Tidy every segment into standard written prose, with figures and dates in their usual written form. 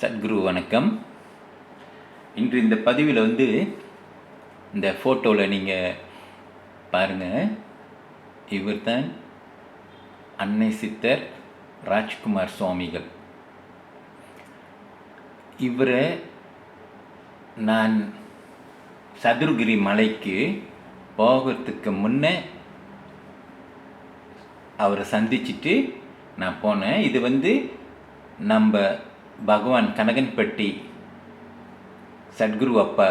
சத்குரு வணக்கம். இன்று இந்த பதிவில் இந்த ஃபோட்டோவில் நீங்கள் பாருங்கள், இவர் தான் அன்னை சித்தர் ராஜ்குமார் சுவாமிகள். இவரை நான் சதுரகிரி மலைக்கு போகிறதுக்கு முன்னே அவரை சந்திச்சுட்டு நான் போனேன். இது நம்ம பகவான் கனகன்பட்டி சத்குரு அப்பா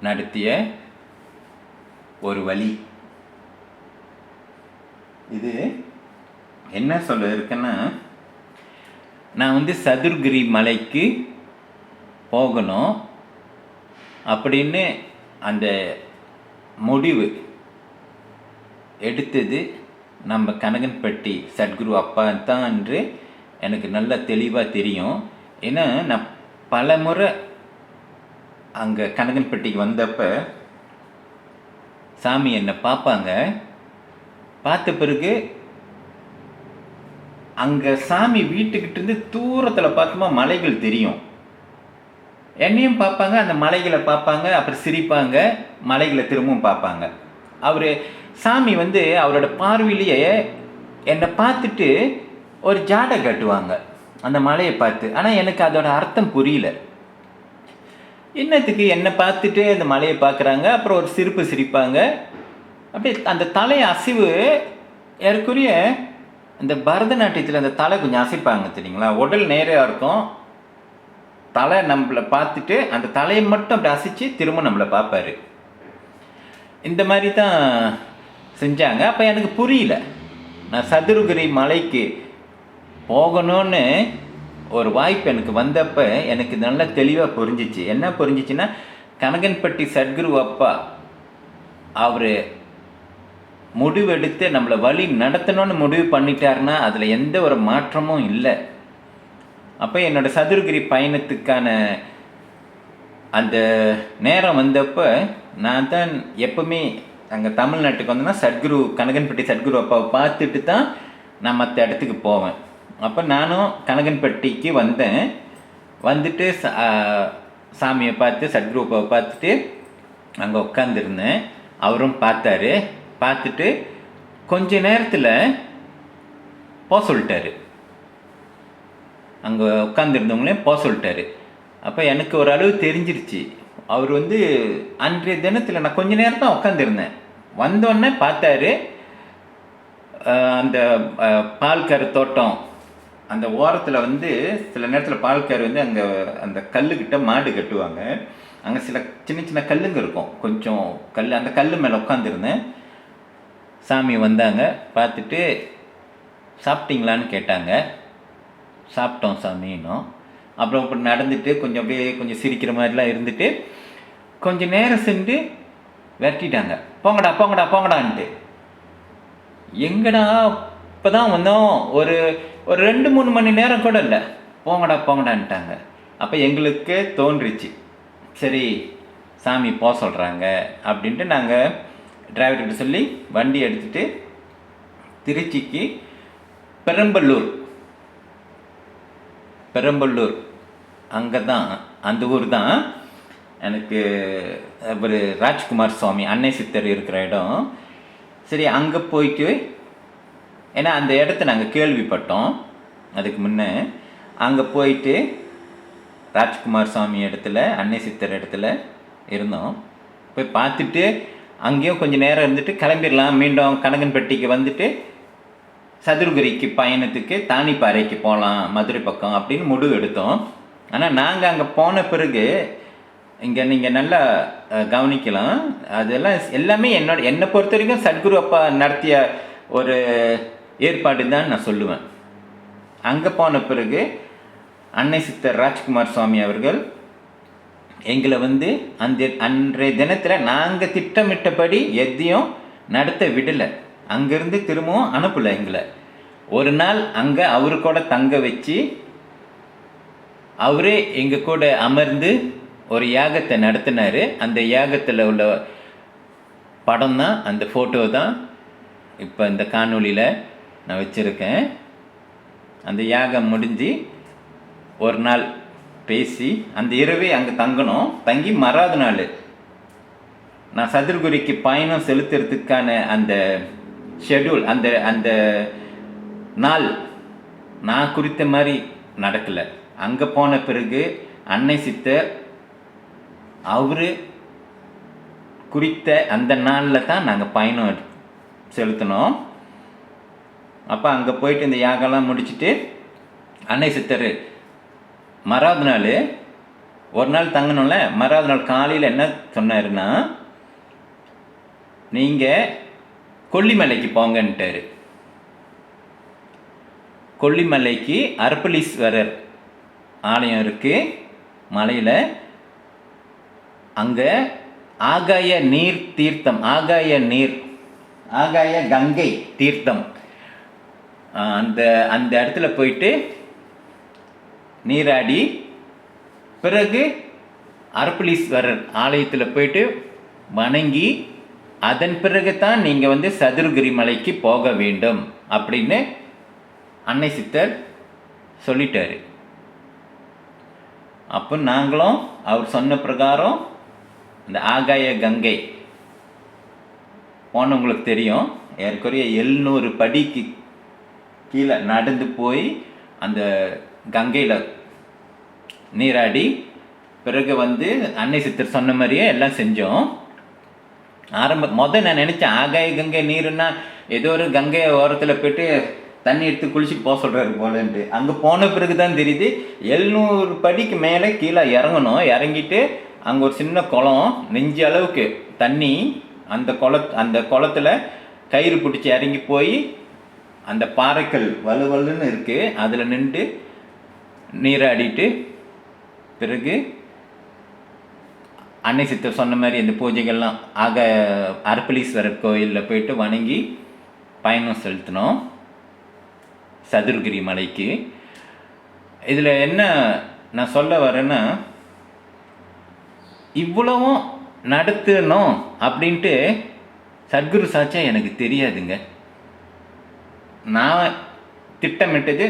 நடத்திய ஒரு வழி. இது என்ன சொல்ல இருக்குன்னா, நான் சதுரகிரி மலைக்கு போகணும் அப்படின்னு அந்த முடிவு எடுத்தது நம்ம கனகன்பட்டி சத்குரு அப்பா தான் என்று எனக்கு நல்லா தெளிவாக தெரியும். ஏன்னா நான் பல முறை அங்கே கனகன்பட்டிக்கு வந்தப்போ சாமி என்னை பார்ப்பாங்க. பார்த்த பிறகு அங்கே சாமி வீட்டுக்கிட்டேருந்து தூரத்தில் பார்த்தோமா மலைகள் தெரியும். என்னையும் பார்ப்பாங்க, அந்த மலைகளை பார்ப்பாங்க, அப்புறம் சிரிப்பாங்க, மலைகளை திரும்பவும் பார்ப்பாங்க. அவர் சாமி அவரோட பார்வையிலேயே என்னை பார்த்துட்டு ஒரு ஜாடை கட்டுவாங்க அந்த மலையை பார்த்து. ஆனால் எனக்கு அதோட அர்த்தம் புரியல. என்னத்துக்கு என்னை பார்த்துட்டு அந்த மலையை பார்க்குறாங்க, அப்புறம் ஒரு சிரிப்பு சிரிப்பாங்க. அப்படியே அந்த தலை அசைவு ஏற்குரிய இந்த பரதநாட்டியத்தில் அந்த தலை கொஞ்சம் அசைப்பாங்க தெரியுங்களா. உடல் நேராக இருக்கும், தலை நம்மளை பார்த்துட்டு அந்த தலையை மட்டும் அப்படி அசைச்சு திரும்ப நம்மளை பார்ப்பாரு. இந்த மாதிரி தான் செஞ்சாங்க. அப்போ எனக்கு புரியல. நான் சதுரகிரி மலைக்கு போகணும்னு ஒரு வாய்ப்பு எனக்கு வந்தப்போ எனக்கு நல்லா தெளிவாக புரிஞ்சிச்சு. என்ன புரிஞ்சிச்சுன்னா, கனகன்பட்டி சத்குரு அப்பா அவர் முடிவெடுத்து நம்மளை வழி நடத்தணும்னு முடிவு பண்ணிட்டாருன்னா அதில் எந்த ஒரு மாற்றமும் இல்லை. அப்போ என்னோடய சதுரகிரி பயணத்துக்கான அந்த நேரம் வந்தப்போ நான் தான் எப்பவுமே அங்கே தமிழ்நாட்டுக்கு வந்தேன்னா சத்குரு கனகன்பட்டி சத்குரு அப்பாவை பார்த்துட்டு தான் நான் மற்ற இடத்துக்கு போவேன். அப்போ நானும் கனகன்பட்டிக்கு வந்துட்டு சாமியை பார்த்து சத்குரு அப்பாவை பார்த்துட்டு அங்கே உட்காந்துருந்தேன். அவரும் பார்த்தாரு. பார்த்துட்டு கொஞ்ச நேரத்தில் போக சொல்லிட்டாரு. அங்கே உட்காந்துருந்தவங்களே போக சொல்லிட்டாரு. அப்போ எனக்கு ஒரு அளவு தெரிஞ்சிருச்சு. அவர் அன்றைய தினத்தில் நான் கொஞ்ச நேரம் தான் உட்காந்துருந்தேன். வந்தோடனே பார்த்தாரு. அந்த பால்கரு தோட்டம் அந்த ஓரத்தில் சில நேரத்தில் பால்கரு அங்கே அந்த கல்லுக்கிட்ட மாடு கட்டுவாங்க. அங்கே சில சின்ன சின்ன கல்லுங்க இருக்கும், கொஞ்சம் கல். அந்த கல் மேலே உட்காந்துருந்தேன். சாமி வந்தாங்க. பார்த்துட்டு சாப்பிட்டீங்களான்னு கேட்டாங்க. சாப்பிட்டோம் சாமின்னும். அப்புறம் இப்படி நடந்துட்டு கொஞ்சம் சிரிக்கிற மாதிரிலாம் இருந்துட்டு கொஞ்சம் நேரம் சென்று விரட்டிட்டாங்க. போங்கடா போங்கடா போங்கடான்ட்டு. எங்கடா இப்போ தான் வந்தோம், ஒரு 2-3 மணி நேரம் கூட இல்லை, போங்கடா போங்கடான்ட்டாங்க. அப்போ எங்களுக்கு தோன்றுச்சு, சரி சாமி போக சொல்கிறாங்க அப்படின்ட்டு நாங்கள் டிரைவர்கிட்ட சொல்லி வண்டி எடுத்துகிட்டு திருச்சிக்கு பெரம்பலூர் அங்கே தான், அந்த ஊர் தான் எனக்கு ஒரு ராஜ்குமார் சுவாமி அன்னை சித்தர் இருக்கிற இடம். சரி அங்கே போயிட்டு, ஏன்னா அந்த இடத்த நாங்கள் கேள்விப்பட்டோம் அதுக்கு முன்னே. அங்கே போயிட்டு ராஜ்குமார் சுவாமி இடத்துல, அன்னை சித்தர் இடத்துல இருந்தோம். போய் பார்த்துட்டு அங்கேயும் கொஞ்சம் நேரம் இருந்துட்டு கிளம்பிடலாம், மீண்டும் கனகன்பட்டிக்கு வந்துட்டு சதுரகிரிக்கு பயணத்துக்கு தானிப்பாறைக்கு போகலாம் மதுரை பக்கம் அப்படின்னு முடிவு எடுத்தோம். ஆனால் நாங்கள் அங்கே போன பிறகு இங்கே நீங்கள் நல்லா கவனிக்கலாம், அதெல்லாம் எல்லாமே என்னை பொறுத்த வரைக்கும் சத்குரு அப்பா நடத்திய ஒரு ஏற்பாடு தான் நான் சொல்லுவேன். அங்கே போன பிறகு அன்னை சித்தர் ராஜ்குமார் சுவாமி அவர்கள் எங்களை அன்றைய தினத்தில் நாங்கள் திட்டமிட்டபடி எதையும் நடத்த விடலை. அங்கேருந்து திரும்பவும் அனுப்பலை எங்களை. ஒரு நாள் அங்கே அவரு கூட தங்க வச்சு அவரே எங்கள் கூட அமர்ந்து ஒரு யாகத்தை நடத்தினார். அந்த யாகத்தில் உள்ள படம் தான், அந்த ஃபோட்டோ தான் இப்போ இந்த காணொளியில் நான் வச்சுருக்கேன். அந்த யாகம் முடிஞ்சு ஒரு நாள் பேசி அந்த இரவே அங்கே தங்கணும். தங்கி மறாத நாள் நான் சதுரகிரிக்கு பயணம் செலுத்துறதுக்கான அந்த ஷெட்யூல், அந்த அந்த நாள் நான் குறித்த மாதிரி நடக்கலை. அங்கே போன பிறகு அன்னை சித்தர் அவர் குறித்த அந்த நாளில் தான் நாங்கள் பயணம் செலுத்தினோம். அப்போ அங்கே போயிட்டு இந்த யாகெல்லாம் முடிச்சுட்டு அன்னை சித்தர் மறாவது நாள் ஒரு நாள் தங்கணும்ல, மறாவது நாள் காலையில் என்ன சொன்னாருன்னா, நீங்கள் கொல்லிமலைக்கு போங்கன்ட்டார். கொல்லிமலைக்கு அர்ப்பலீஸ்வரர் ஆலயம் இருக்குது மலையில். அங்கே ஆகாய நீர் தீர்த்தம், ஆகாய கங்கை தீர்த்தம், அந்த அந்த இடத்துல போயிட்டு நீராடி பிறகு அர்ப்பலீஸ்வரர் ஆலயத்தில் போயிட்டு வணங்கி அதன் பிறகு தான் நீங்கள் சதுரகிரி மலைக்கு போக வேண்டும் அப்படின்னு அன்னை சித்தர் சொல்லிட்டாரு. அப்போ நாங்களும் அவர் சொன்ன பிரகாரம் இந்த ஆகாய கங்கை போனவங்களுக்கு தெரியும், ஏற்கனவே 700 படிக்கு கீழே நடந்து போய் அந்த கங்கையில் நீராடி பிறகு அன்னை சித்தர் சொன்ன மாதிரியே எல்லாம் செஞ்சோம். நான் நினச்சேன் ஆகாய கங்கை நீருன்னா ஏதோ ஒரு கங்கை ஓரத்தில் போய்ட்டு தண்ணி எடுத்து குளிச்சுட்டு போக சொல்கிறாரு போலன்ட்டு. அங்கே போன பிறகு தான் தெரியுது 700 படிக்கு மேலே கீழே இறங்கணும். இறங்கிட்டு அங்கே ஒரு சின்ன குளம், நெஞ்சு அளவுக்கு தண்ணி, அந்த குளத்துல கயிறு பிடிச்சி இறங்கி போய் அந்த பாறைக்கல் வலுவலுன்னு இருக்குது, அதில் நின்று நீராடிட்டு பிறகு அன்னை சித்தர் சொன்ன மாதிரி இந்த பூஜைகள்லாம் அர்ப்பலீஸ்வரர் கோயிலில் போயிட்டு வணங்கி பயணம் செலுத்தினோம் சதுரகிரி மலைக்கு. இதில் என்ன நான் சொல்ல வரேன்னா, இவ்வளவும் நடத்தணும் அப்படின்ட்டு சத்குரு சாட்சா எனக்கு தெரியாதுங்க. நான் திட்டமிட்டது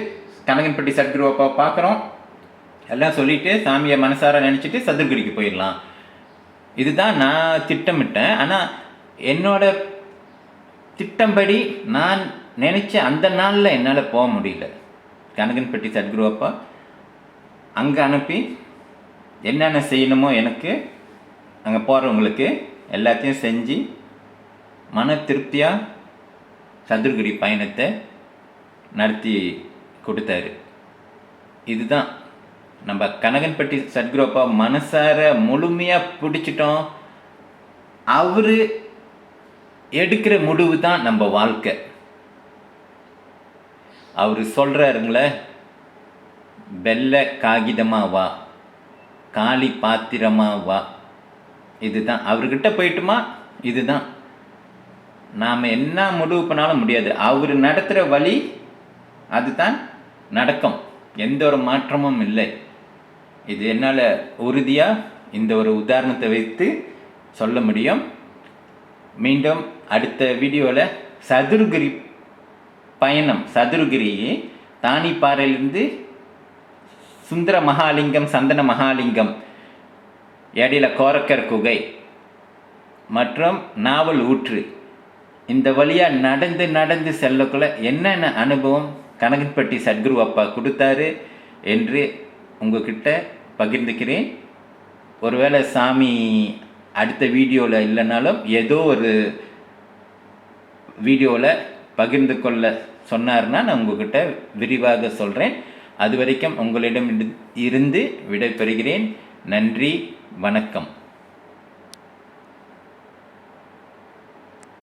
கனகன்பட்டி சத்குரு அப்பா பார்க்குறோம், எல்லாம் சொல்லிவிட்டு சாமியை மனசார நினச்சிட்டு சதுரகிரிக்கு போயிடலாம், இதுதான் நான் திட்டமிட்டேன். ஆனால் என்னோட திட்டம்படி நான் நினச்ச அந்த நாளில் என்னால் போக முடியல. கனகன்பட்டி சத்குரு அப்பா அங்கே அனுப்பி என்னென்ன செய்யணுமோ எனக்கு அங்கே போகிறவங்களுக்கு எல்லாத்தையும் செஞ்சு மன திருப்தியாக சதுரகிரி பயணத்தை நடத்தி கொடுத்தாரு. இதுதான் நம்ம கனகன்பட்டி சத்குரு அப்பா மனசார முழுமையாக பிடிச்சிட்டோம். அவர் எடுக்கிற முடிவு தான் நம்ம வாழ்க்கை. அவர் சொல்கிறாருங்களே, வெள்ளை காகிதமாக வா, காலி பாத்திரமாக வா, இதுதான் அவர்கிட்ட போயிட்டுமா, இதுதான் நாம் என்ன முடிவு பண்ணாலும் முடியாது. அவர் நடத்துகிற வழி அதுதான் நடக்கும், எந்த ஒரு மாற்றமும் இல்லை. இது என்னால் உறுதியாக இந்த ஒரு உதாரணத்தை வைத்து சொல்ல முடியும். மீண்டும் அடுத்த வீடியோவில் சதுரகிரி பயணம், சதுரகிரி தானிப்பாறையிலிருந்து சுந்தர மகாலிங்கம், சந்தன மகாலிங்கம், இடையில கோரக்கர் குகை மற்றும் நாவல் ஊற்று, இந்த வழியாக நடந்து நடந்து செல்லக்குள்ள என்னென்ன அனுபவம் கனகன்பட்டி சத்குரு அப்பா கொடுத்தாரு என்று உங்ககிட்ட பகிர்ந்துக்கிறேன். ஒருவேளை சாமி அடுத்த வீடியோவில் இல்லைனாலும் ஏதோ ஒரு வீடியோவில் பகிர்ந்து கொள்ள சொன்னார்னா நான் உங்ககிட்ட விரிவாக சொல்கிறேன். அது வரைக்கும் உங்களிடம் இருந்து விடைபெறுகிறேன். நன்றி, வணக்கம்.